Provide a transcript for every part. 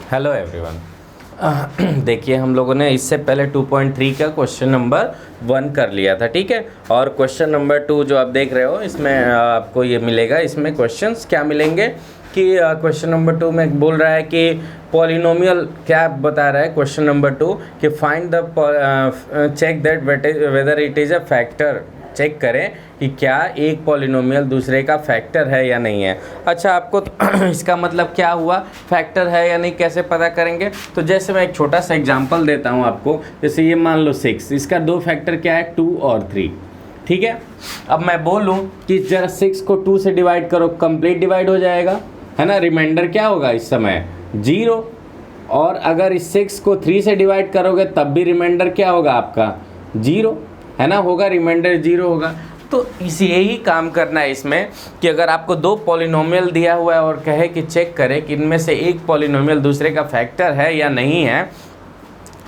Hello everyone. देखिए हम लोगों ने इससे पहले 2.3 का क्वेश्चन नंबर 1 कर लिया था, ठीक है। और क्वेश्चन नंबर 2 जो आप देख रहे हो इसमें आपको ये मिलेगा। इसमें क्वेश्चंस क्या मिलेंगे कि क्वेश्चन नंबर 2 में बोल रहा है कि पॉलिनोमियल क्या बता रहा है। क्वेश्चन नंबर 2 कि find the check that whether it is a factor. Check करें कि क्या एक पॉलिनोमियल दूसरे का फैक्टर है या नहीं है। अच्छा, आपको इसका मतलब क्या हुआ, फैक्टर है या नहीं कैसे पता करेंगे। तो जैसे मैं एक छोटा सा एग्जांपल देता हूँ आपको। जैसे ये मान लो 6, इसका दो फैक्टर क्या है, 2 और 3, ठीक है। अब मैं बोलूँ कि जरा 6 को 2 से डिवाइड करो, कंप्लीट डिवाइड हो जाएगा, है ना। रिमाइंडर क्या होगा इस समय, 0। और अगर इस 6 को 3 से डिवाइड करोगे तब भी रिमाइंडर क्या होगा आपका, 0, है ना, होगा, रिमाइंडर 0 होगा। तो इसी यही काम करना है इसमें कि अगर आपको दो पॉलिनोमियल दिया हुआ है और कहे कि चेक करें कि इनमें से एक पॉलिनोमियल दूसरे का फैक्टर है या नहीं है,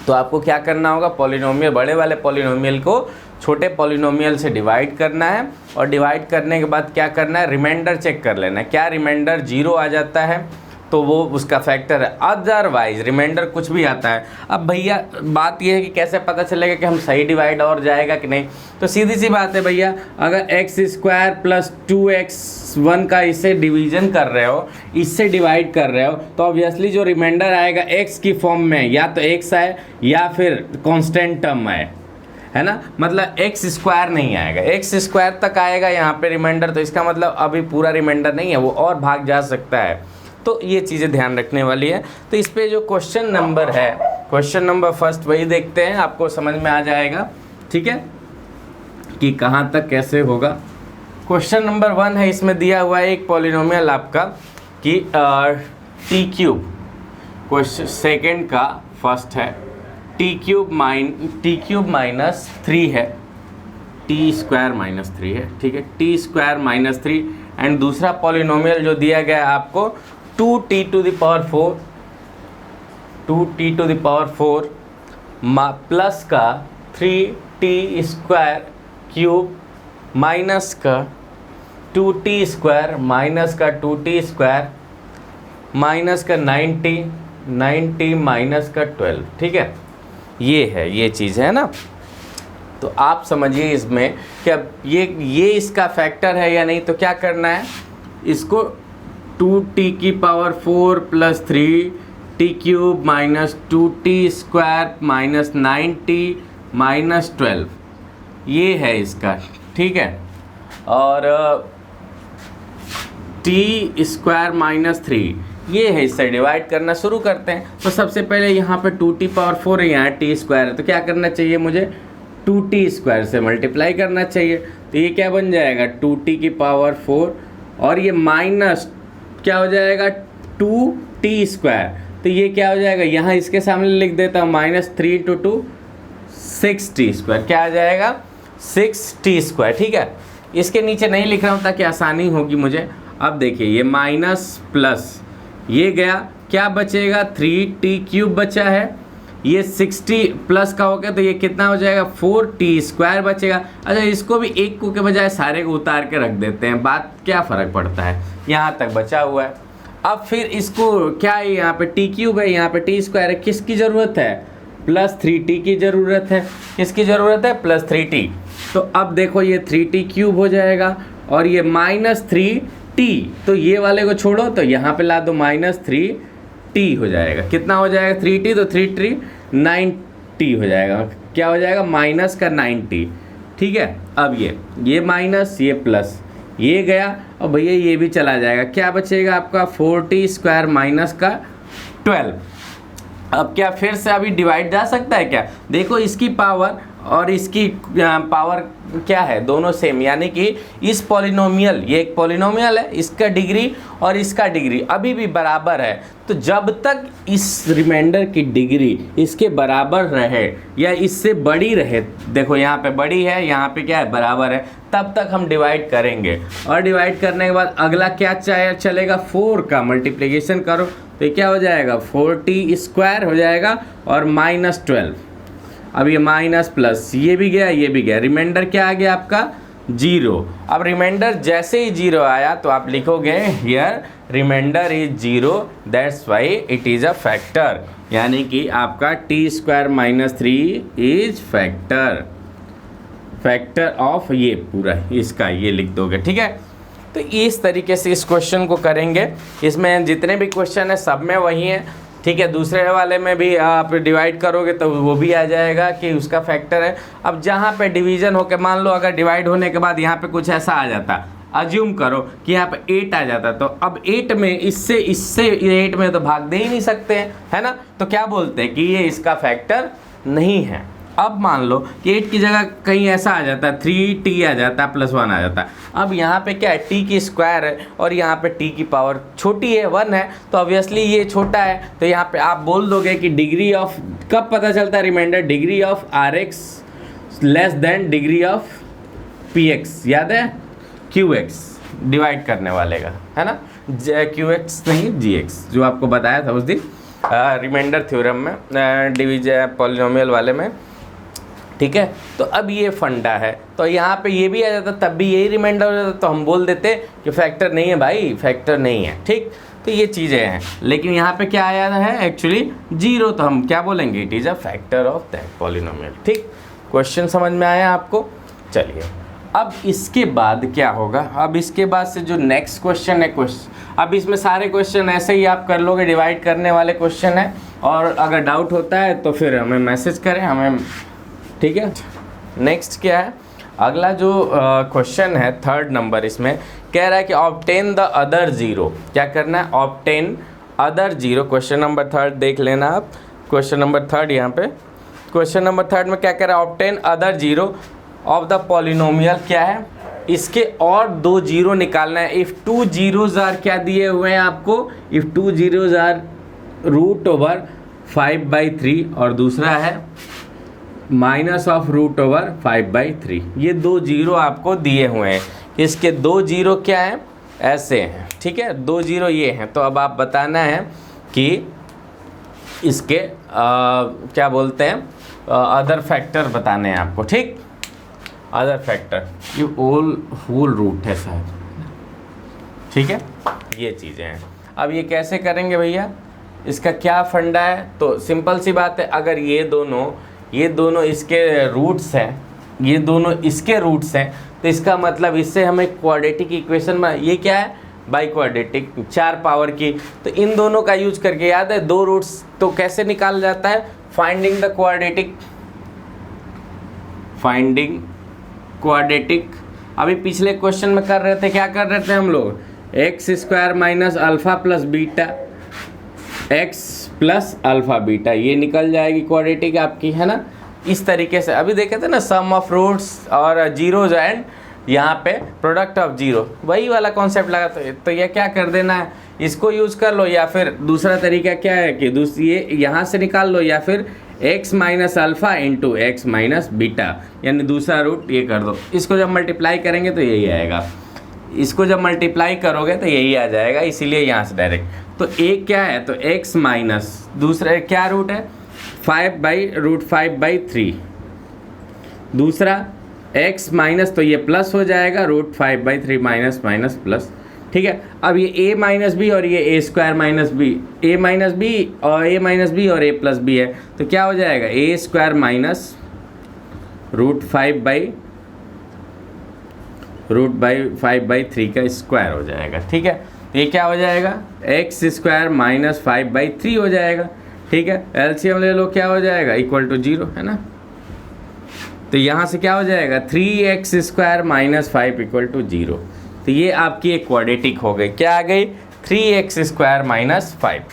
तो आपको क्या करना होगा, पॉलिनोमियल, बड़े वाले पॉलिनोमियल को छोटे पॉलिनोमियल से डिवाइड करना है। और डिवाइड करने के बाद क्या करना है, रिमाइंडर चेक कर लेना है। क्या रिमाइंडर 0 आ जाता है तो वो उसका फैक्टर है, अदरवाइज रिमाइंडर कुछ भी आता है। अब भैया बात ये है कि कैसे पता चलेगा कि हम सही डिवाइड और जाएगा कि नहीं। तो सीधी सी बात है भैया, अगर x² प्लस 2x1 का इससे डिवीजन कर रहे हो, इससे डिवाइड कर रहे हो, तो ऑब्वियसली जो रिमाइंडर आएगा x की फॉर्म में या तो x आए या फिर कांस्टेंट टर्म आए, है ना। मतलब x² नहीं आएगा, x² तक आएगा यहाँ पे रिमाइंडर। तो इसका मतलब अभी पूरा रिमाइंडर नहीं है, वो और भाग जा सकता है। तो ये चीज़ें ध्यान रखने वाली है। तो इस पे जो क्वेश्चन नंबर है, क्वेश्चन नंबर फर्स्ट वही देखते हैं, आपको समझ में आ जाएगा, ठीक है, कि कहाँ तक कैसे होगा। क्वेश्चन नंबर 1 है, इसमें दिया हुआ है एक पॉलिनोमियल आपका कि t³ क्वेश्चन सेकेंड का फर्स्ट है, t³ माइनस 3 है, t² माइनस 3 है, ठीक है, t² माइनस 3। एंड दूसरा पॉलिनोमियल जो दिया गया है आपको 2t to the power 4, 2t to the power 4 plus का 3t² माइनस का 2t² माइनस का 2t² माइनस का 90 माइनस का 12, ठीक है। ये है, ये चीज़ है ना। तो आप समझिए इसमें कि अब ये इसका फैक्टर है या नहीं। तो क्या करना है, इसको 2t की power 4 plus 3t³ minus 2t² minus 90 minus 12, ये है इसका, ठीक है। और t² माइनस 3 ये है, इससे डिवाइड करना शुरू करते हैं। तो सबसे पहले यहाँ पे 2t पावर 4 है, यहाँ t² है, तो क्या करना चाहिए मुझे, 2t² से मल्टीप्लाई करना चाहिए। तो ये क्या बन जाएगा, 2t की पावर 4 और ये माइनस क्या हो जाएगा, 2t²। तो ये क्या हो जाएगा, यहाँ इसके सामने लिख देता हूँ, माइनस 3 × 2 6t², क्या आ जाएगा, 6t², ठीक है। इसके नीचे नहीं लिख रहा हूँ ताकि आसानी होगी मुझे। अब देखिए ये माइनस प्लस ये गया, क्या बचेगा, 3t³ बचा है, ये 60 प्लस का हो गया, तो ये कितना हो जाएगा, 4t² बचेगा। अच्छा, इसको भी एक को के बजाय सारे को उतार के रख देते हैं, बात क्या फ़र्क पड़ता है, यहाँ तक बचा हुआ है। अब फिर इसको क्या है, यहाँ पे t³ है, यहाँ पे t² है, किसकी ज़रूरत है, प्लस 3t की ज़रूरत है। किसकी ज़रूरत है, प्लस 3t। तो अब देखो ये 3t³ हो जाएगा और ये माइनस 3t, तो ये वाले को छोड़ो तो यहाँ पे ला दो, माइनस 3t हो जाएगा। कितना हो जाएगा, 3t, तो 3 9t हो जाएगा। क्या हो जाएगा, माइनस का 90, ठीक है। अब ये माइनस, ये प्लस, ये गया और भैया ये भी चला जाएगा। क्या बचेगा आपका, 4t² माइनस का 12। अब क्या फिर से अभी डिवाइड जा सकता है क्या, देखो इसकी पावर और इसकी पावर क्या है, दोनों सेम, यानी कि इस पॉलिनोमियल, ये एक पॉलिनोमियल है, इसका डिग्री और इसका डिग्री अभी भी बराबर है। तो जब तक इस रिमाइंडर की डिग्री इसके बराबर रहे या इससे बड़ी रहे, देखो यहाँ पे बड़ी है, यहाँ पे क्या है, बराबर है, तब तक हम डिवाइड करेंगे। और डिवाइड करने के बाद अगला क्या चलेगा, 4 का मल्टीप्लिकेशन करो, तो ये क्या हो जाएगा, 4t² हो जाएगा और माइनस 12। अब ये माइनस प्लस, ये भी गया, ये भी गया, रिमाइंडर क्या आ गया आपका, जीरो। अब रिमाइंडर जैसे ही जीरो आया तो आप लिखोगे here remainder is zero, that's why it is a factor, यानी कि आपका t² - 3 is factor, factor of ये पूरा इसका ये लिख दोगे, ठीक है। तो इस तरीके से इस क्वेश्चन को करेंगे। इसमें जितने भी क्वेश्चन है सब में वही है, ठीक है। दूसरे वाले में भी आप डिवाइड करोगे तो वो भी आ जाएगा कि उसका फैक्टर है। अब जहाँ पे डिवीजन होकर मान लो अगर डिवाइड होने के बाद यहाँ पे कुछ ऐसा आ जाता, अज्यूम करो कि यहाँ पे 8 आ जाता, तो अब 8 में इससे 8 में तो भाग दे ही नहीं सकते हैं, है ना। तो क्या बोलते हैं कि ये इसका फैक्टर नहीं है। अब मान लो कि 8 की जगह कहीं ऐसा आ जाता है 3t आ जाता है +1 आ जाता है। अब यहाँ पे क्या है, t की स्क्वायर है और यहाँ पे t की पावर छोटी है 1 है, तो ऑब्वियसली ये छोटा है। तो यहाँ पे आप बोल दोगे कि डिग्री ऑफ, कब पता चलता है remainder, degree of rx less than degree of px, याद है qx डिवाइड करने वाले का, है ना, qx नहीं gx, जो आपको बताया था उस दिन रिमाइंडर थ्योरम में, डिवीजन पॉलिनोमियल वाले में, ठीक है। तो अब ये फंडा है, तो यहाँ पे ये भी आ जाता तब भी यही रिमाइंडर हो जाता, तो हम बोल देते कि फैक्टर नहीं है भाई, फैक्टर नहीं है, ठीक। तो ये चीज़ें हैं, लेकिन यहाँ पे क्या आया है एक्चुअली जीरो, तो हम क्या बोलेंगे, it is a factor of that polynomial, ठीक। क्वेश्चन समझ में आया आपको। चलिए अब इसके बाद क्या होगा, अब इसके बाद से जो नेक्स्ट क्वेश्चन है, अब इसमें सारे क्वेश्चन ऐसे ही आप कर लोगे, डिवाइड करने वाले क्वेश्चन है, और अगर डाउट होता है तो फिर हमें मैसेज करें, हमें, ठीक है। नेक्स्ट क्या है, अगला जो क्वेश्चन है 3rd नंबर, इसमें कह रहा है कि ऑब्टेन द अदर जीरो, क्या करना है, obtain other zero. Question number 3rd देख लेना आप, क्वेश्चन नंबर 3rd यहाँ पे, क्वेश्चन नंबर 3rd में क्या कह रहा है, obtain other zero of the polynomial, क्या है, इसके और 2 जीरो निकालना है। इफ़ 2 जीरोज आर, क्या दिए हुए हैं आपको, इफ़ 2 जीरोज आर √5/3 और दूसरा है -√5/3, ये 2 जीरो आपको दिए हुए हैं। इसके 2 जीरो क्या हैं, ऐसे हैं, ठीक है, 2 जीरो ये हैं। तो अब आप बताना है कि इसके क्या बोलते हैं, अदर फैक्टर बताने हैं आपको, ठीक। अदर फैक्टर ये होल रूट है शायद, ठीक है, ये चीज़ें हैं। अब ये कैसे करेंगे भैया, इसका क्या फंडा है, तो सिंपल सी बात है, अगर ये दोनों इसके रूट्स हैं, ये दोनों इसके रूट्स हैं, तो इसका मतलब इससे हमें क्वाड्रेटिक इक्वेशन में, ये क्या है, बाई क्वाड्रेटिक 4 पावर की, तो इन दोनों का यूज करके, याद है 2 रूट्स, तो कैसे निकाल जाता है, फाइंडिंग द क्वाड्रेटिक। अभी पिछले क्वेश्चन में कर रहे थे, क्या कर रहे थे हम लोग, x² - alpha + beta, x + alpha beta, ये निकल जाएगी क्वाड्रेटिक आपकी, है ना। इस तरीके से अभी देखे थे ना, सम ऑफ रूट्स और जीरोज एंड यहाँ पे प्रोडक्ट ऑफ जीरो, वही वाला कॉन्सेप्ट लगा। तो ये क्या कर देना है, इसको यूज़ कर लो, या फिर दूसरा तरीका क्या है कि ये यहाँ से निकाल लो, या फिर x - अल्फ़ा × x - बीटा, यानी दूसरा रूट ये कर दो। इसको जब मल्टीप्लाई करेंगे तो यही आएगा, इसको जब मल्टीप्लाई करोगे तो यही आ जाएगा, इसीलिए यहाँ से डायरेक्ट। तो एक क्या है, तो x माइनस दूसरा क्या रूट है, 5/√5/3, दूसरा x माइनस, तो ये प्लस हो जाएगा √5/3 माइनस माइनस प्लस, ठीक है। अब ये a - b और ये a² - b, a - b और a - b और a + b है, तो क्या हो जाएगा, a² - √5/3 का स्क्वायर हो जाएगा, ठीक है। तो ये क्या हो जाएगा, x² - 5/3 हो जाएगा, ठीक है। एलसीएम ले लो, क्या हो जाएगा, = 0, है ना। तो यहाँ से क्या हो जाएगा, 3x² - 5 = 0। तो ये आपकी एक क्वाड्रेटिक हो गई, क्या आ गई, 3x² - 5,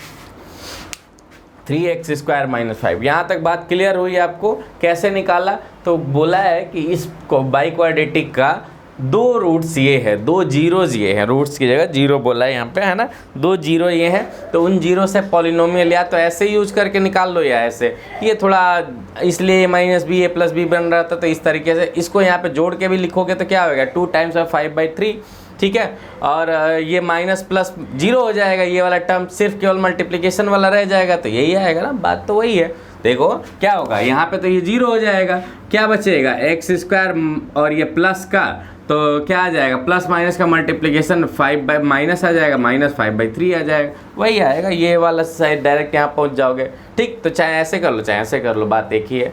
3x² - 5। यहाँ तक बात क्लियर हुई आपको, कैसे निकाला, तो बोला है कि इस बाई क्वाड्रेटिक का 2 रूट्स ये है, 2 जीरोज ये हैं, रूट्स की जगह जीरो बोला है यहाँ पे, है ना, 2 जीरो ये हैं, तो उन जीरो से पॉलिनोमियल या तो ऐसे यूज करके निकाल लो या ऐसे, ये थोड़ा इसलिए -b a + b बन रहा था, तो इस तरीके से इसको यहाँ पे जोड़ के भी लिखोगे तो क्या होगा, 2 × 5/3, ठीक है। और ये माइनस प्लस 0 हो जाएगा, ये वाला टर्म सिर्फ केवल मल्टीप्लिकेशन वाला रह जाएगा, तो यही आएगा ना, बात तो वही है। देखो क्या होगा, यहाँ पे तो ये 0 हो जाएगा, क्या बचेगा, x² और ये प्लस का तो क्या आ जाएगा, प्लस माइनस का मल्टीप्लिकेशन 5 बाई माइनस आ जाएगा, -5/3 आ जाएगा, वही आएगा, ये वाला साइड डायरेक्ट यहाँ पहुँच जाओगे। ठीक, तो चाहे ऐसे कर लो चाहे ऐसे कर लो, बात एक ही है,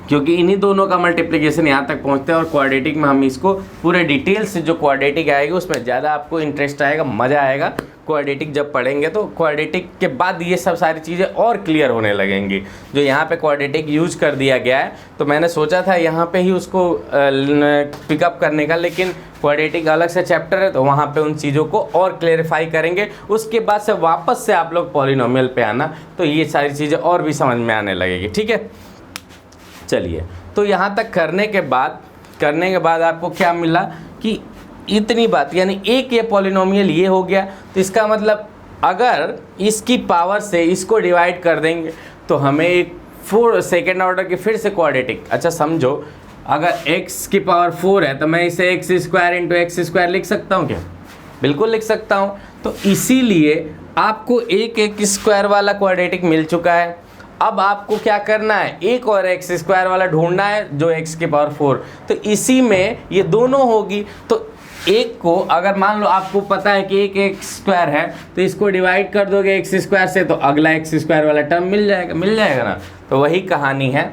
क्योंकि इन्हीं दोनों का मल्टीप्लिकेशन यहाँ तक पहुँचते हैं। और क्वाड्रेटिक में हम इसको पूरे डिटेल से, जो क्वाड्रेटिक आएगी उसमें ज़्यादा आपको इंटरेस्ट आएगा, मज़ा आएगा क्वाड्रेटिक जब पढ़ेंगे। तो क्वाड्रेटिक के बाद ये सब सारी चीज़ें और क्लियर होने लगेंगी। जो यहाँ पे क्वाड्रेटिक यूज कर दिया गया है, तो मैंने सोचा था यहाँ पे ही उसको पिकअप करने का, लेकिन क्वाड्रेटिक अलग से चैप्टर है, तो वहाँ पे उन चीज़ों को और क्लेरिफाई करेंगे। उसके बाद से वापस से आप लोग पॉलिनोमियल पे आना, तो ये सारी चीज़ें और भी समझ में आने लगेगी। ठीक है, चलिए, तो यहाँ तक करने के बाद आपको क्या मिला कि इतनी बात, यानी एक ये पॉलिनोमियल ये हो गया। तो इसका मतलब अगर इसकी पावर से इसको डिवाइड कर देंगे तो हमें एक 4 सेकेंड ऑर्डर की फिर से क्वाड्रेटिक, अच्छा समझो, अगर x की पावर 4 है तो मैं इसे x² × x² लिख सकता हूँ क्या? बिल्कुल लिख सकता हूँ। तो इसीलिए आपको एक स्क्वायर वाला क्वाड्रेटिक मिल चुका है। अब आपको क्या करना है, एक और x² वाला ढूंढना है जो x की पावर 4, तो इसी में ये दोनों होगी। तो एक को अगर मान लो आपको पता है कि एक x² है, तो इसको डिवाइड कर दोगे x² से, तो अगला x² वाला टर्म मिल जाएगा ना। तो वही कहानी है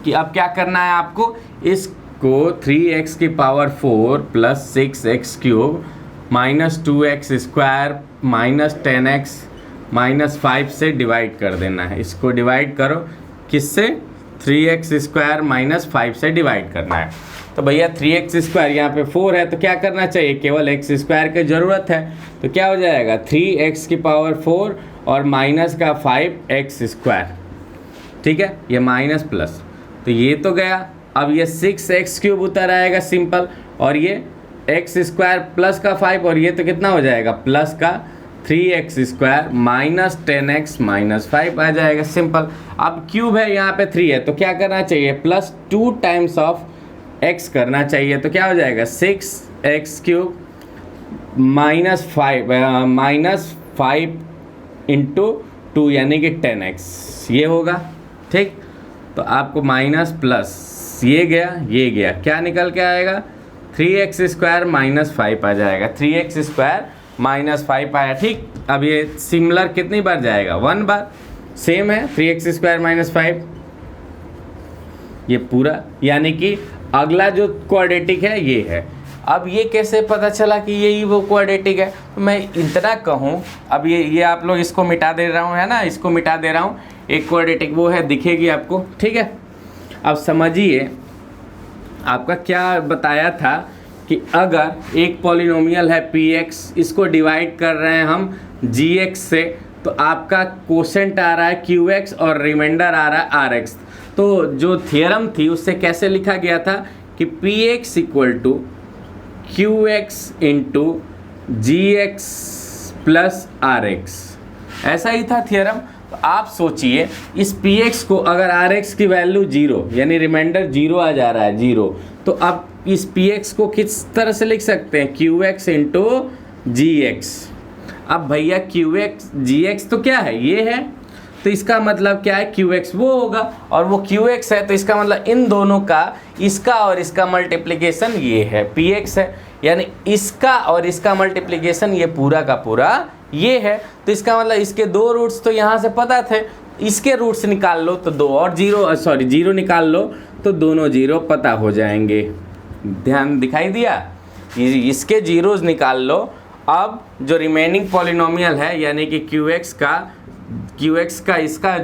कि अब क्या करना है आपको, इसको 3x की पावर 4 + 6x³ -2x² -10x -5 से डिवाइड कर देना है। इसको डिवाइड करो किससे, 3x² - 5 से डिवाइड करना है। तो भैया 3x² यहाँ पे 4 है, तो क्या करना चाहिए, केवल x² की ज़रूरत है। तो क्या हो जाएगा, 3x की पावर 4 और माइनस का 5x²। ठीक है, ये माइनस प्लस, तो ये तो गया। अब ये 6x³ उतर आएगा सिंपल, और ये x² प्लस का 5, और ये तो कितना हो जाएगा, प्लस का 3x² -10x -5 आ जाएगा सिंपल। अब क्यूब है यहाँ पे 3 है, तो क्या करना चाहिए, +2 टाइम्स ऑफ x करना चाहिए। तो क्या हो जाएगा, 6x³ -5 × 2 यानी कि 10x ये होगा। ठीक, तो आपको माइनस प्लस ये गया, क्या निकल के आएगा, 3x² -5 आ जाएगा, 3x² -5 आया। ठीक, अब ये सिमिलर कितनी बार जाएगा, 1 बार, सेम है 3x² -5 ये पूरा, यानी कि अगला जो क्वाड्रेटिक है ये है। अब ये कैसे पता चला कि यही वो क्वाड्रेटिक है, मैं इतना कहूँ, अब ये आप लोग इसको मिटा दे रहा हूँ, है ना, इसको मिटा दे रहा हूँ, एक क्वाड्रेटिक वो है, दिखेगी आपको। ठीक है, अब समझिए आपका क्या बताया था कि अगर एक पॉलिनोमियल है px, इसको डिवाइड कर रहे हैं हम gx से, तो आपका कोसेंट आ रहा है qx और रिमाइंडर आ रहा है rx। तो जो थियरम थी उससे कैसे लिखा गया था कि px = qx × gx + rx, ऐसा ही था थियरम। तो आप सोचिए इस px को अगर rx की वैल्यू 0, यानी रिमाइंडर 0 आ जा रहा है 0, तो अब इस px को किस तरह से लिख सकते हैं, qx × gx। अब भैया qx gx तो क्या है, ये है, तो इसका मतलब क्या है, qx वो होगा, और वो qx है, तो इसका मतलब इन दोनों का, इसका और इसका मल्टीप्लिकेशन ये है, px है, यानी इसका और इसका मल्टीप्लिकेशन ये पूरा का पूरा ये है। तो इसका मतलब इसके 2 रूट्स तो यहाँ से पता थे, इसके रूट्स निकाल लो तो 2 और 0 निकाल लो तो दोनों 0 पता हो जाएंगे। ध्यान दिखाई दिया, इसके जीरोज निकाल लो। अब जो रिमेनिंग पॉलिनोमियल है यानी कि qx का इसका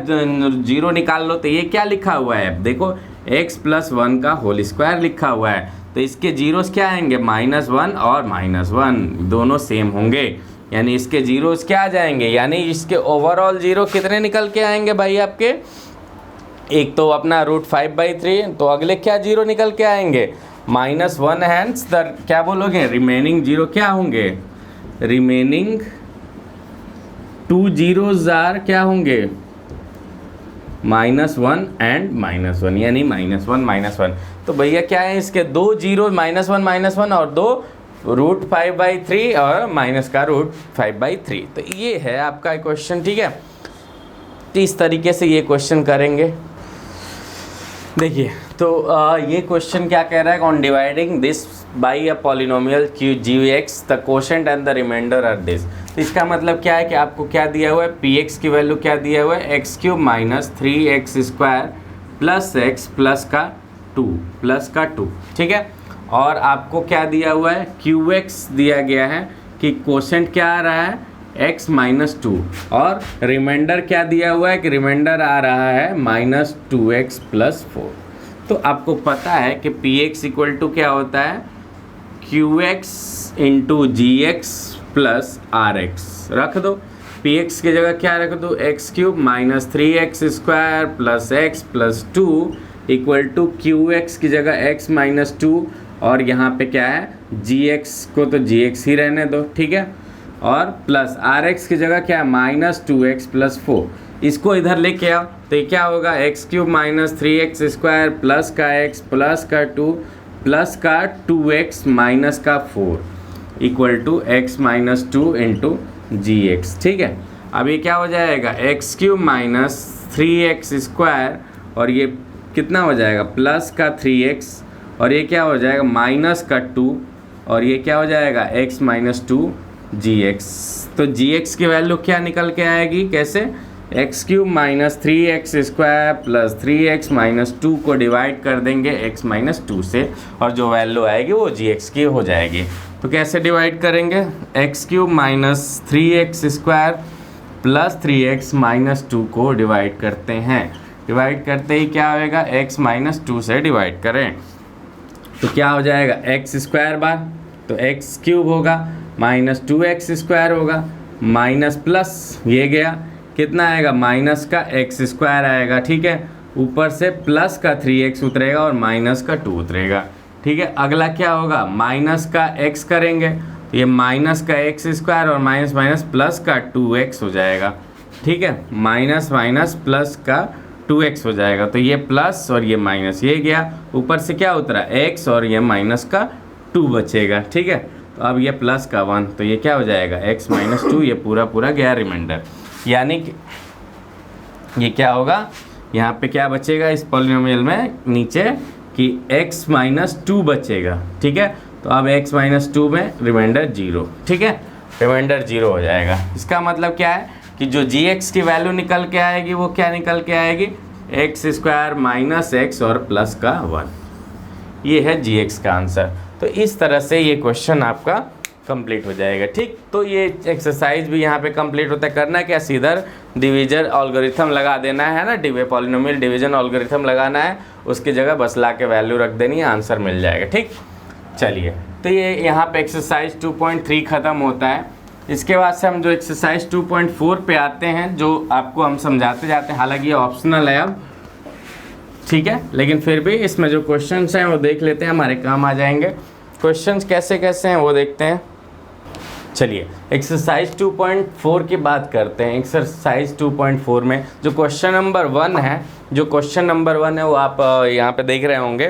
0 निकाल लो, तो ये क्या लिखा हुआ है, अब देखो x + 1 का होल स्क्वायर लिखा हुआ है, तो इसके जीरोस क्या आएंगे, -1 और -1 दोनों सेम होंगे, यानी इसके जीरोस क्या आ जाएंगे, यानी इसके ओवरऑल 0 कितने निकल के आएंगे भाई आपके, एक तो अपना √5/3, तो अगले क्या 0 निकल के आएंगे, -1, हैंस द क्या बोलोगे, रिमेनिंग 0 क्या होंगे, रिमेनिंग 2 zeros आर क्या होंगे, -1 एंड -1, यानी -1 तो भैया क्या है, इसके 2 जीरो -1 और 2 √5/3 और माइनस का √5/3। तो ये है आपका क्वेश्चन। ठीक है, तो इस तरीके से ये क्वेश्चन करेंगे। देखिए तो ये क्वेश्चन क्या कह रहा है, on dividing this by a polynomial q g x the quotient and the remainder are this. तो इसका मतलब क्या है कि आपको क्या दिया हुआ है, पी एक्स की वैल्यू क्या दिया हुआ है, x cube minus 3x² plus x plus का 2, ठीक है। और आपको क्या दिया हुआ है, क्यू एक्स दिया गया है कि क्वोशेंट क्या आ रहा है, x माइनस 2, और रिमाइंडर क्या दिया हुआ है कि रिमाइंडर आ रहा है माइनस 2x प्लस 4। तो आपको पता है कि पी एक्स इक्वल टू क्या होता है, q x into g x plus r x. रख दो, पी एक्स की जगह क्या रख दो, x cube minus 3x² plus x plus 2 equal to q x की जगह x माइनस 2, और यहाँ पे क्या है, जी एक्स को तो जी एक्स ही रहने दो, ठीक है। और प्लस आर एक्स की जगह क्या है, माइनस 2x प्लस 4। इसको इधर लेके आओ तो ये क्या होगा, x cube minus 3x² plus का x प्लस का 2 प्लस का 2x माइनस का 4 equal to x minus 2 into g x, ठीक है। अब ये क्या हो जाएगा, एक्स क्यूब माइनस 3x² और ये कितना हो जाएगा, प्लस का 3x, और ये क्या हो जाएगा, माइनस का 2, और ये क्या हो जाएगा, x माइनस 2 जी एक्स। तो जी एक्स की वैल्यू क्या निकल के आएगी, कैसे, x cube minus 3x² plus 3x minus 2 को डिवाइड कर देंगे x माइनस 2 से, और जो वैल्यू आएगी वो जी एक्स की हो जाएगी। तो कैसे डिवाइड करेंगे, x cube minus 3x² plus 3x minus 2 को डिवाइड करते हैं। डिवाइड करते ही क्या होएगा, x माइनस 2 से डिवाइड करें तो क्या हो जाएगा, x² बार तो x क्यूब होगा माइनस 2x² होगा, माइनस प्लस ये गया, कितना आएगा, माइनस का x² आएगा, ठीक है। ऊपर से प्लस का 3x उतरेगा और माइनस का 2 उतरेगा, ठीक है। अगला क्या होगा, माइनस का x करेंगे तो ये माइनस का x² और माइनस माइनस प्लस का 2x हो जाएगा, ठीक है। माइनस माइनस प्लस का 2x हो जाएगा, तो ये प्लस और ये माइनस, ये गया, ऊपर से क्या उतरा, x और ये माइनस का 2 बचेगा, ठीक है। तो अब ये प्लस का 1, तो ये क्या हो जाएगा, x माइनस 2, ये पूरा गया रिमाइंडर। यानी कि ये क्या होगा, यहाँ पे क्या बचेगा इस पॉलिनोमियल में नीचे कि x माइनस 2 बचेगा, ठीक है। तो अब x माइनस 2 में रिमाइंडर 0, ठीक है, रिमाइंडर 0 हो जाएगा। इसका मतलब क्या है कि जो जी एक्स की वैल्यू निकल के आएगी वो क्या निकल के आएगी, x² माइनस x और प्लस का 1। ये है जी एक्स का आंसर। तो इस तरह से ये क्वेश्चन आपका कंप्लीट हो जाएगा, ठीक। तो ये एक्सरसाइज भी यहाँ पे कंप्लीट होता है। करना क्या, सीधा डिवीजन एल्गोरिथम लगा देना है ना, पॉलिनोमियल डिवीजन एल्गोरिथम लगाना है, उसकी जगह बस ला के वैल्यू रख देनी है, आंसर मिल जाएगा, ठीक। चलिए, तो ये यहाँ पे एक्सरसाइज 2.3 ख़त्म होता है। इसके बाद से हम जो एक्सरसाइज 2.4 पे आते हैं, जो आपको हम समझाते जाते हैं, हालांकि ये ऑप्शनल है अब, ठीक है, लेकिन फिर भी इसमें जो क्वेश्चंस हैं वो देख लेते हैं, हमारे काम आ जाएंगे। क्वेश्चंस कैसे कैसे हैं वो देखते हैं। चलिए, एक्सरसाइज 2.4 की बात करते हैं। एक्सरसाइज 2.4 में जो क्वेश्चन नंबर 1 है, वो आप यहाँ पे देख रहे होंगे।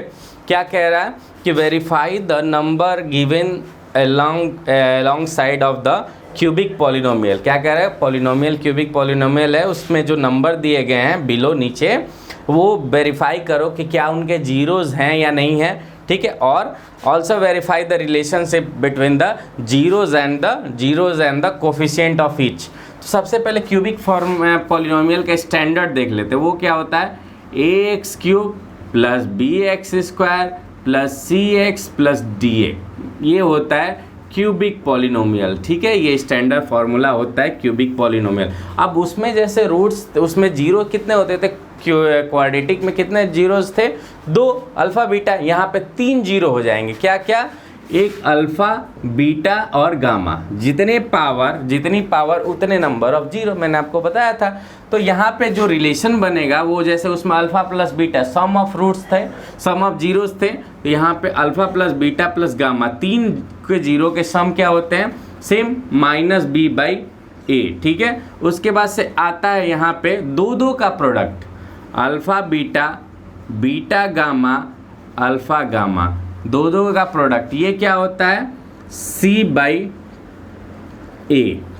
क्या कह रहा है कि verify the number given along side of the cubic polynomial. क्या कह रहा है, पॉलिनोमियल क्यूबिक पॉलिनोमियल है, उसमें जो नंबर दिए गए हैं बिलो नीचे, वो वेरीफाई करो कि क्या उनके जीरोज़ हैं या नहीं है, ठीक है। और also verify the relationship between the zeros and the coefficient of each. तो सबसे पहले क्यूबिक फॉर्म पॉलिनोमियल का स्टैंडर्ड देख लेते हैं। वो क्या होता है, ax³ plus bx² plus cx plus da, ये होता है क्यूबिक पॉलिनोमियल, ठीक है। ये स्टैंडर्ड फार्मूला होता है क्यूबिक पॉलिनोमियल। अब उसमें जैसे रूट्स, उसमें जीरो कितने होते थे, क्वाड्रेटिक में कितने जीरोस थे, 2 अल्फ़ा बीटा, यहाँ पे 3 जीरो हो जाएंगे। क्या क्या, एक अल्फ़ा बीटा और गामा, जितनी पावर उतने नंबर ऑफ जीरो, मैंने आपको बताया था। तो यहाँ पे जो रिलेशन बनेगा वो जैसे उसमें alpha plus beta sum of roots थे, सम ऑफ जीरोस थे, तो यहाँ पे alpha plus beta plus gamma, 3 के जीरो के सम क्या होते हैं, सेम -b/a, ठीक है। उसके बाद से आता है यहाँ पे 2 का product, alpha beta, beta gamma, alpha gamma, 2 का प्रोडक्ट, ये क्या होता है c/a,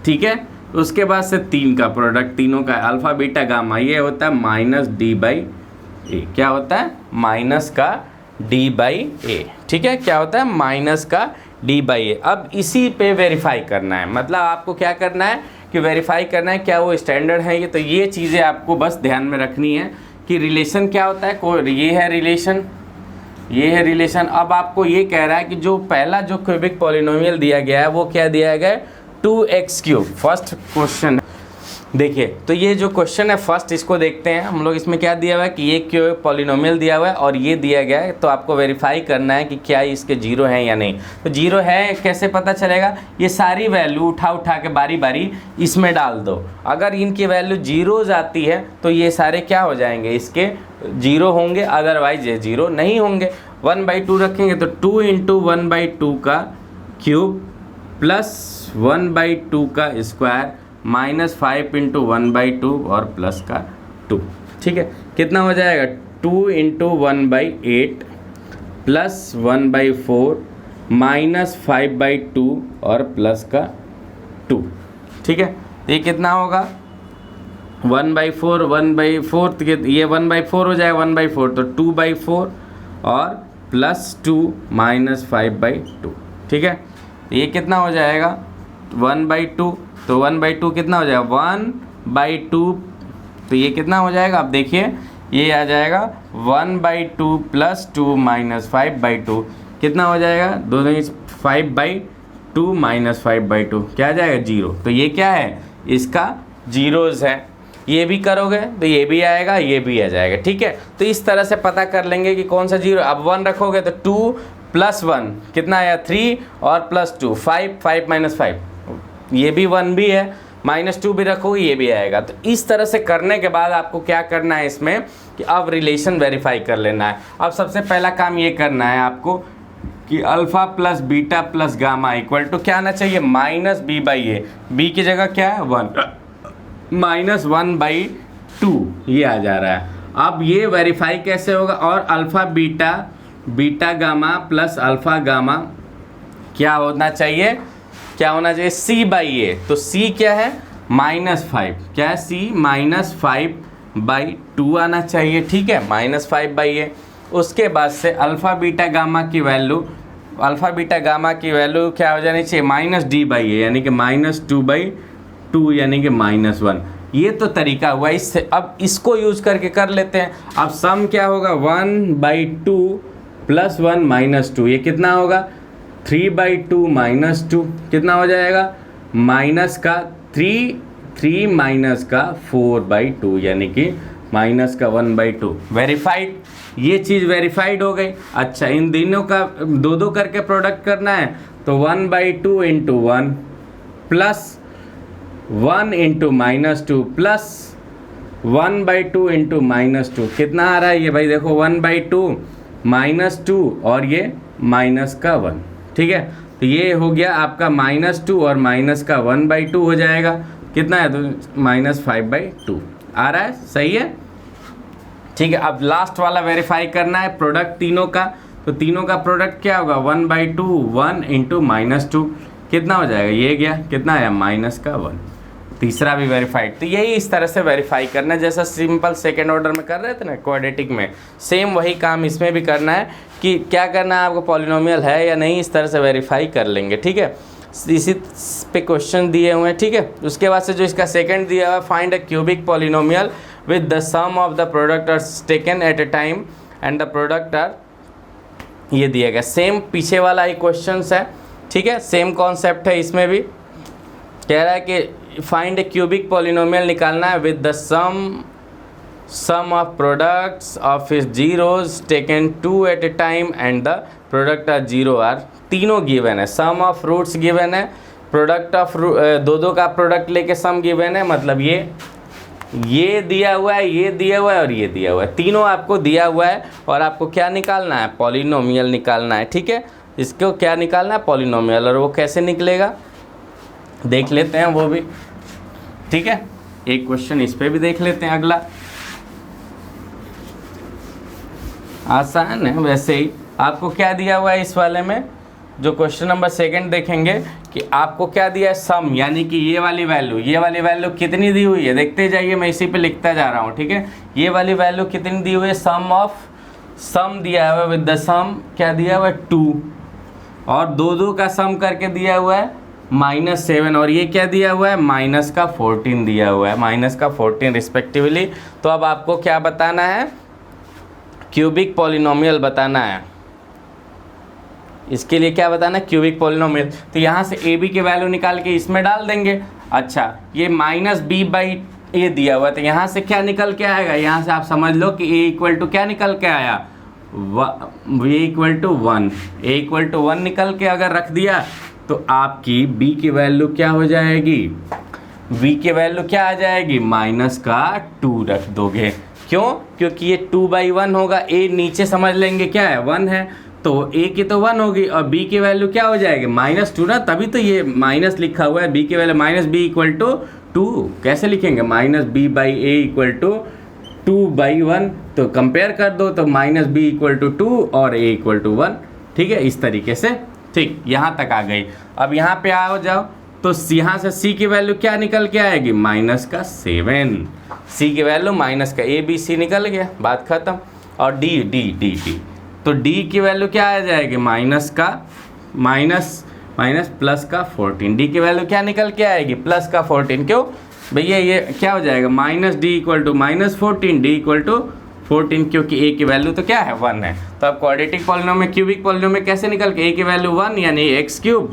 ठीक है। उसके बाद से 3 का प्रोडक्ट, तीनों का अल्फ़ा बीटा गामा, ये होता है -d/a, क्या होता है माइनस का डी बाई ए। ठीक है, क्या होता है माइनस का डी बाई ए। अब इसी पे वेरीफाई करना है, मतलब आपको क्या करना है कि वेरीफाई करना है क्या वो स्टैंडर्ड है ये। तो ये चीज़ें आपको बस ध्यान में रखनी है कि रिलेशन क्या होता है। ये है रिलेशन, ये है रिलेशन। अब आपको ये कह रहा है कि जो पहला जो क्यूबिक पॉलिनोमियल दिया गया है वो क्या दिया गया है 2x³ फर्स्ट क्वेश्चन। देखिए तो ये जो क्वेश्चन है फर्स्ट इसको देखते हैं हम लोग। इसमें क्या दिया हुआ है कि ये क्यूबिक पॉलिनोमियल दिया हुआ है और ये दिया गया है, तो आपको वेरीफाई करना है कि क्या इसके जीरो हैं या नहीं। तो जीरो है कैसे पता चलेगा, ये सारी वैल्यू उठा के बारी बारी इसमें डाल दो। अगर इनकी वैल्यू जीरो आती है तो ये सारे क्या हो जाएंगे, इसके जीरो होंगे, अदरवाइज ये जीरो नहीं होंगे। 1/2 रखेंगे तो 2 × 1/2 का क्यूब प्लस 1/2 का स्क्वायर माइनस 5 × 1/2 और प्लस का 2। ठीक है, कितना हो जाएगा 2 × 1/8 प्लस 1/4 माइनस 5/2 और प्लस का 2। ठीक है, ये कितना होगा 1/4 1/4, ये 1/4 हो जाएगा 1/4 तो 2/4 और प्लस 2 माइनस 5/2। ठीक है, ये कितना हो जाएगा 1/2, तो 1/2 कितना हो जाएगा 1/2, तो ये कितना हो जाएगा अब देखिए ये आ जाएगा 1/2 प्लस 2 माइनस 5/2 कितना हो जाएगा, दोनों 5/2 माइनस 5/2 क्या आ जाएगा 0। तो ये क्या है इसका जीरोज़ है। ये भी करोगे तो ये भी आएगा, ये भी आ जाएगा। ठीक है, तो इस तरह से पता कर लेंगे कि कौन सा जीरो। अब 1 रखोगे तो 2 + 1 कितना आया 3 और प्लस 2 5, 5 - 5 ये भी 1 भी है, -2 भी रखोगे ये भी आएगा। तो इस तरह से करने के बाद आपको क्या करना है इसमें कि अब रिलेशन वेरीफाई कर लेना है। अब सबसे पहला काम ये करना है आपको कि alpha plus beta plus gamma equal to क्या आना चाहिए -b/a। b की जगह क्या है 1, -1/2 ये आ जा रहा है। अब ये वेरीफाई कैसे होगा, और alpha beta gamma plus alpha gamma क्या होना चाहिए, क्या होना चाहिए c/a। तो c क्या है -5, क्या है c -5/2 आना चाहिए। ठीक है, -5/a। उसके बाद से अल्फ़ा बीटा गामा की वैल्यू क्या हो जानी चाहिए -d/a, यानी कि -2/2 यानी कि -1। ये तो तरीका हुआ इससे। अब इसको यूज़ करके कर लेते हैं। अब सम क्या होगा 1/2 + 1 - 2 ये कितना होगा 3/2 - 2 कितना हो जाएगा माइनस का 3 माइनस का 4/2 यानी कि माइनस का 1/2। वेरीफाइड, ये चीज़ वेरीफाइड हो गई। अच्छा, इन दोनों का दो करके प्रोडक्ट करना है तो 1/2 × 1 प्लस 1 × -2 प्लस 1/2 × -2 कितना आ रहा है ये भाई देखो 1/2 -2 और ये माइनस का 1। ठीक है, तो ये हो गया आपका -2 और माइनस का 1/2 हो जाएगा कितना है तो -5/2 आ रहा है, सही है। ठीक है, अब लास्ट वाला वेरीफाई करना है प्रोडक्ट तीनों का। तो तीनों का प्रोडक्ट क्या होगा 1/2 1 × -2 कितना हो जाएगा, ये गया कितना आया -1। तीसरा भी वेरीफाइड। तो यही इस तरह से वेरीफाई करना है, जैसा सिंपल सेकेंड ऑर्डर में कर रहे थे ना क्वाड्रेटिक में, सेम वही काम इसमें भी करना है कि क्या करना है आपको पॉलिनोमियल है या नहीं, इस तरह से वेरीफाई कर लेंगे। ठीक है, इसी पे क्वेश्चन दिए हुए हैं। ठीक है, उसके बाद से जो इसका सेकंड दिया हुआ है find a cubic polynomial with the sum of the product are taken at a time and the product are, ये दिया गया सेम पीछे वाला ही क्वेश्चन है। ठीक है, सेम कॉन्सेप्ट है इसमें भी। कह रहा है कि फाइंड ए क्यूबिक पॉलिनोमियल निकालना है with the sum of products of its zeros taken 2 at a time and the product are 0 are, तीनों गिवन है। सम ऑफ रूट्स गिवन है, प्रोडक्ट ऑफ दो का प्रोडक्ट लेके सम गिवन है, मतलब ये दिया हुआ है, ये दिया हुआ है और ये दिया हुआ है, तीनों आपको दिया हुआ है। और आपको क्या निकालना है पॉलिनोमियल निकालना है। ठीक है, इसको क्या निकालना है पॉलिनोमियल, और वो कैसे निकलेगा देख लेते हैं वो भी। ठीक है, एक क्वेश्चन इस पे भी देख लेते हैं। अगला आसान है वैसे ही। आपको क्या दिया हुआ है इस वाले में, जो क्वेश्चन नंबर सेकंड देखेंगे कि आपको क्या दिया है सम, यानी कि ये वाली वैल्यू कितनी दी हुई है देखते जाइए, मैं इसी पे लिखता जा रहा हूँ। ठीक है, ये वाली वैल्यू कितनी दी हुई है सम दिया हुआ है विद द सम क्या दिया हुआ है 2, और दो का सम करके दिया हुआ है -7, और ये क्या दिया हुआ है -14 दिया हुआ है, -14 रिस्पेक्टिवली। तो अब आपको क्या बताना है, क्यूबिक पॉलिनोमियल बताना है। इसके लिए क्या बताना है, क्यूबिक पॉलिनोमियल। तो यहाँ से ए बी के वैल्यू निकाल के इसमें डाल देंगे। अच्छा, ये -b/a दिया हुआ है, तो यहाँ से क्या निकल के आएगा, यहाँ से आप समझ लो कि a इक्वल टू क्या निकल के आया, a equal to 1, a equal to 1 निकल के अगर रख दिया तो आपकी b की वैल्यू क्या हो जाएगी, v की वैल्यू क्या आ जाएगी, -2 रख दोगे। क्यों, क्योंकि ये 2/1 होगा, a नीचे समझ लेंगे क्या है 1 है, तो a की तो 1 होगी और b की वैल्यू क्या हो जाएगी -2 ना, तभी तो ये माइनस लिखा हुआ है। b की वैल्यू -b इक्वल टू 2 कैसे लिखेंगे, -b/a इक्वल टू 2/1, तो कंपेयर कर दो तो -b इक्वल टू 2 और a इक्वल टू 1। ठीक है, इस तरीके से। ठीक, यहाँ तक आ गई। अब यहाँ पे आओ जाओ, तो यहाँ से c की वैल्यू क्या निकल के आएगी, -7, c की वैल्यू a b c निकल गया, बात खत्म। और d, तो d की वैल्यू क्या आ जाएगी, +14, d की वैल्यू क्या निकल के आएगी, +14। क्यों भैया, ये क्या हो जाएगा, -d equal to -14, d equal to 14, क्योंकि a की वैल्यू तो क्या है 1 है। तो अब क्वाड्रेटिक पॉलिनोमियल क्यूबिक पॉलिनोमियल कैसे निकल के, a की वैल्यू 1 यानी x³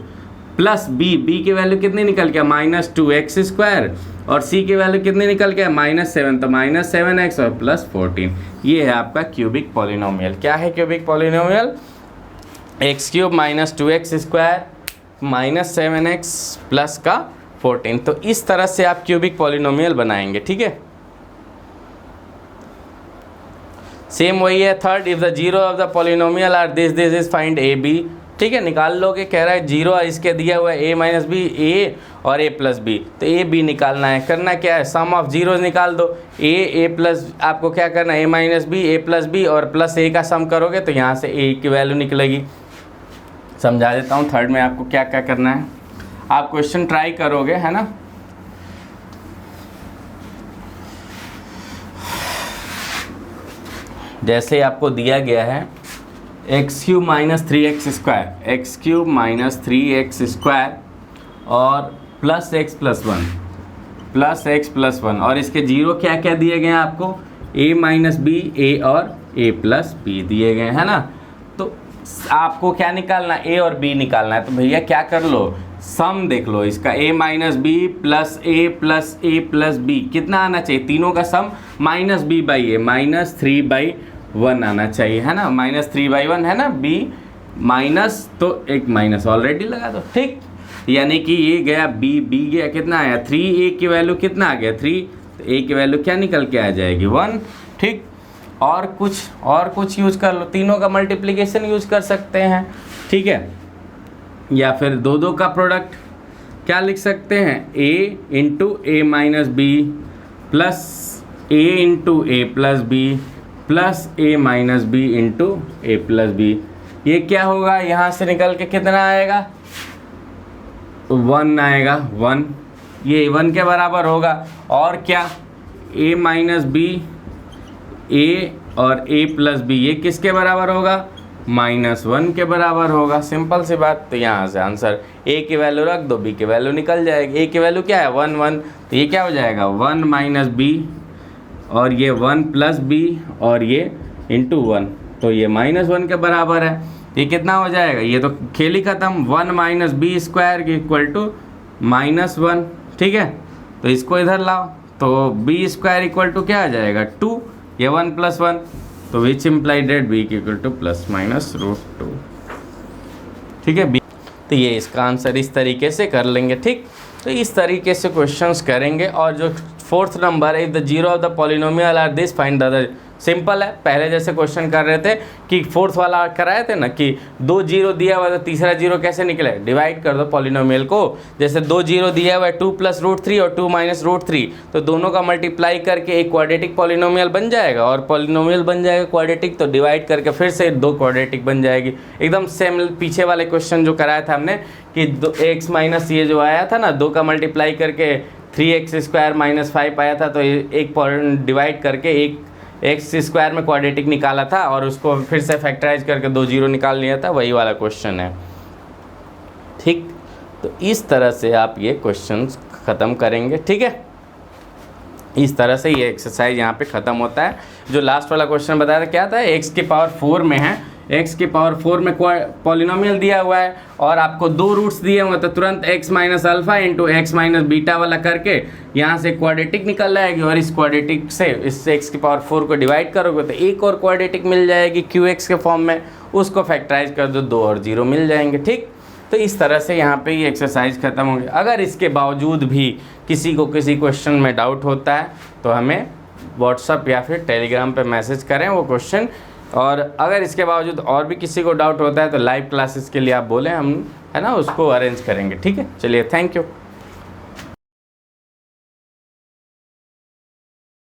प्लस b की वैल्यू कितनी निकल के -2x², और c की वैल्यू कितनी निकल के -7, तो -7x और +14। ये है आपका क्यूबिक पॉलिनोमियल। क्या है cubic polynomial, x³ -2x² -7x plus का 14। तो इस तरह से आप क्यूबिक पॉलिनोमियल बनाएंगे। ठीक है, सेम वही है। Third, if the zero of the polynomial are this is find a b. ठीक है, निकाल लोगे, कह रहा है जीरो इसके दिया हुआ है a - b, a और a + b, तो a b निकालना है। करना क्या है, सम ऑफ जीरोज निकाल दो, a प्लस आपको क्या करना है, a - b, a + b और प्लस a का सम करोगे तो यहाँ से a की वैल्यू निकलेगी। समझा देता हूँ थर्ड में आपको क्या क्या करना है। आप क्वेश्चन ट्राई करोगे, है ना। जैसे आपको दिया गया है x³ - 3x² और +x + 1 और इसके जीरो क्या क्या दिए गए हैं आपको, a - b, a और a + b दिए गए हैं ना। तो आपको क्या निकालना है, a और b निकालना है। तो भैया क्या कर लो, सम देख लो इसका, a - b + a + a + b कितना आना चाहिए, तीनों का सम -b/a -3/1 आना चाहिए, है ना। -3/1 है ना, b माइनस तो एक माइनस ऑलरेडी लगा दो। ठीक, यानी कि ये गया b गया, कितना आया 3, a की वैल्यू कितना आ गया 3, तो a की वैल्यू क्या निकल के आ जाएगी 1। ठीक, और कुछ यूज कर लो, तीनों का मल्टीप्लिकेशन यूज कर सकते हैं। ठीक है, या फिर दो का प्रोडक्ट क्या लिख सकते हैं, a × a - b plus a × a + b plus a - b × a + b। ये क्या होगा, यहाँ से निकल के कितना आएगा 1 आएगा, 1, ये 1 के बराबर होगा। और क्या, a - b, a और a + b ये किसके बराबर होगा, -1 के बराबर होगा। सिंपल सी बात। तो यहाँ से आंसर a की वैल्यू रख दो, b की वैल्यू निकल जाएगी। a की वैल्यू क्या है 1 1, तो ये क्या हो जाएगा 1 - b और ये 1 + b और ये × 1, तो ये -1 के बराबर है। ये कितना हो जाएगा, ये तो खेल ही खत्म, 1 - b² = -1। ठीक है, तो इसको इधर लाओ, तो b² = क्या आ जाएगा 2, ये 1 + 1, तो विच इम्प्लाई डेट b = ±√2। ठीक है, तो ये इसका आंसर इस तरीके से कर लेंगे। ठीक, तो इस तरीके से क्वेश्चंस करेंगे। और जो फोर्थ नंबर है, if the zero of the polynomial are this find the other, simple है। पहले जैसे क्वेश्चन कर रहे थे कि फोर्थ वाला कराए थे ना, कि 2 जीरो दिया हुआ तो तीसरा जीरो कैसे निकले, डिवाइड कर दो पॉलिनोमियल को। जैसे 2 जीरो दिया हुआ है 2 + √3 और 2 - √3, तो दोनों का मल्टीप्लाई करके एक क्वाड्रेटिक पॉलिनोमियल बन जाएगा, और पॉलिनोमियल बन जाएगा क्वाड्रेटिक, तो डिवाइड करके फिर से 2 क्वाड्रेटिक बन जाएगी। एकदम सेम पीछे वाले क्वेश्चन जो कराया था हमने कि x- ये जो आया था ना, 2 का मल्टीप्लाई करके 3x² - 5 आया था, तो एक डिवाइड करके एक एक्स स्क्वायर में क्वाड्रेटिक निकाला था और उसको फिर से फैक्टराइज करके 2 जीरो निकाल लिया था, वही वाला क्वेश्चन है। ठीक, तो इस तरह से आप ये क्वेश्चंस ख़त्म करेंगे। ठीक है, इस तरह से ये एक्सरसाइज यहाँ पे ख़त्म होता है। जो लास्ट वाला क्वेश्चन बताया था क्या था, एक्स की पावर 4 में है, एक्स की पावर 4 में पॉलिनोमियल दिया हुआ है और आपको 2 रूट्स दिए हुए, तो तुरंत x minus alpha into x minus beta वाला करके यहाँ से क्वाड्रेटिक निकल जाएगी और इस क्वाड्रेटिक से इस x की पावर 4 को डिवाइड करोगे तो एक और क्वाड्रेटिक मिल जाएगी qx के फॉर्म में, उसको फैक्टराइज कर दो, 2 और 0 मिल जाएंगे। ठीक, तो इस तरह से यहाँ पे ये एक्सरसाइज ख़त्म होगी। अगर इसके बावजूद भी किसी को किसी क्वेश्चन में डाउट होता है तो हमें व्हाट्सअप या फिर टेलीग्राम पे मैसेज करें वो क्वेश्चन, और अगर इसके बावजूद और भी किसी को डाउट होता है तो लाइव क्लासेस के लिए आप बोलें, हम है ना उसको अरेंज करेंगे। ठीक है, चलिए, थैंक यू।